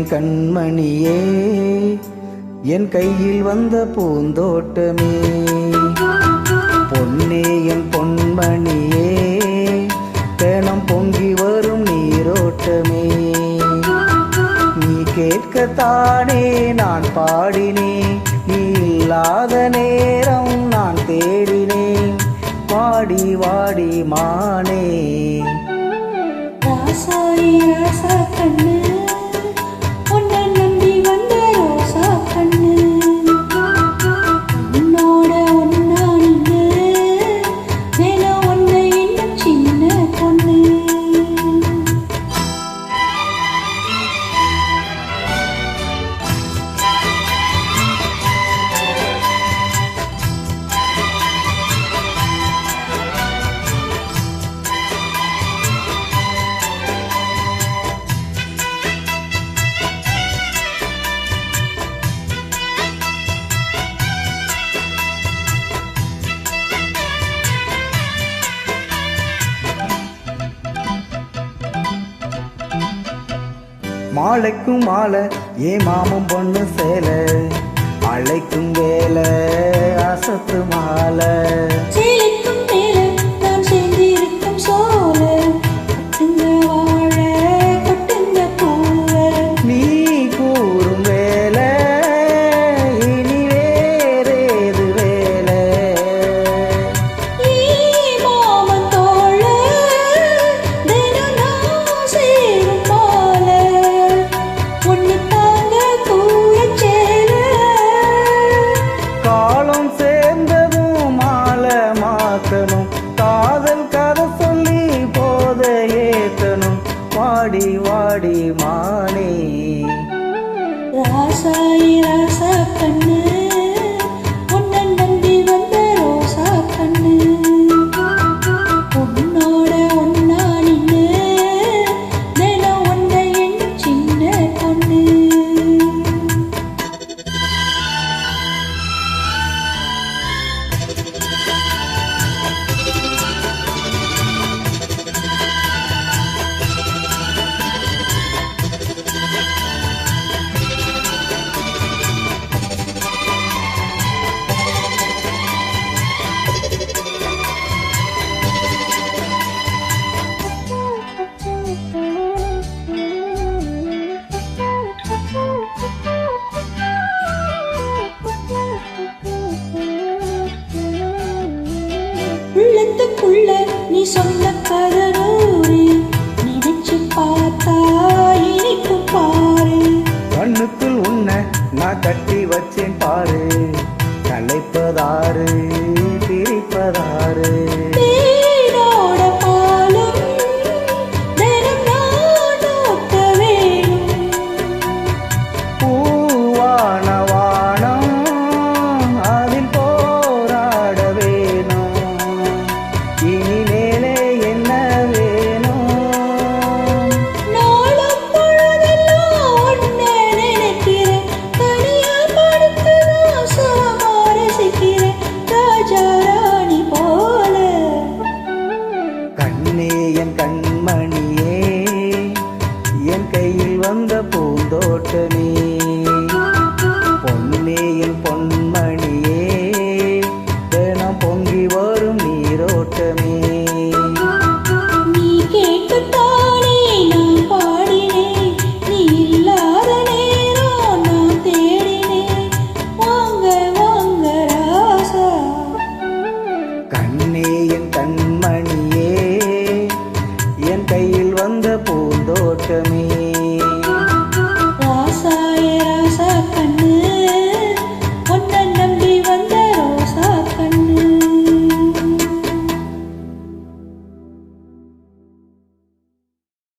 கண்மணியே என் கையில் வந்த பூந்தோட்டமே பொன்னே என் பொன்மணியே தினம் பொங்கி வரும் நீரோட்டமே நீ கேட்கத்தானே நான் பாடினேன் நீ இல்லாத நேரம் நான் தேடினேன் வாடி வாடி மானே ராசாயி ராசா கண்ணு உன்னை நம்பி வந்த ரோசா கண்ணு உன்னோட ஒன்னா நின்று மேல ஒன்னை இன்னும் சின்ன பொண்ணு மாலைக்கும் மாலை ஏ மாமன் பொண்ணு சேலை அழைக்கும் வேலை அசத்து மாலை சேலைக்கும் மேல நான் சேர்ந்திருக்கும் சோல கட்டுங்க வாழ கட்டுங்க பூவ நீ கூறும் வேலை இனி வேறேது வேலை மாமன் தோழ தினம் நான் சேரும் மாலை ஒன்னு தாங்க கூறச்சேல காலம் சேர்ந்ததும் மாலை மாத்தணும் காதல் கதை சொல்லி போத ஏத்தணும் வாடி வாடி மானே ராசாயி ராசா கண்ணு உன்னை நம்பி வந்த ரோசா கண்ணு உன்னோட ஒன்னா நின்று தினம் ஒன்னை எண்ணும் சின்ன பொண்ணு உள்ளத்துக்குள்ள நீ சொன்ன கதறூரி நினைச்சு பார்த்தா இனிக்கும் பாரு கண்ணுக்குள் உன்னை நான் கட்டி வச்சேன் பாரு கலைப்பதாரு பிரிப்பதாரு தேனோட பாலும் தினம் நான் ஊத்த வேணும் பூவான வானம் அதில் போராட வேணும் இனி மேலே என்ன வேணும் நாளும் பொழுதெல்லாம் உன்னை நினைக்கிறேன் தனியா படுத்துதான் சுகமா ரசிக்கிறேன் ராஜா ராணி போல கண்ணே என் கண்மணியே என் கையில் வந்த பூந்தோட்டமே பொன்னே என் பொன்மணியே தினம் பொங்கி வரும் நீரோட்டமே நீ கேட்டுத்தானே நான் பாடினேன் நீ இல்லாத நேரம் நான் தேடினேன் வாங்க வாங்க ராசா கண்ணே என் கண்மணியே என் கையில் வந்த பூந்தோட்டமே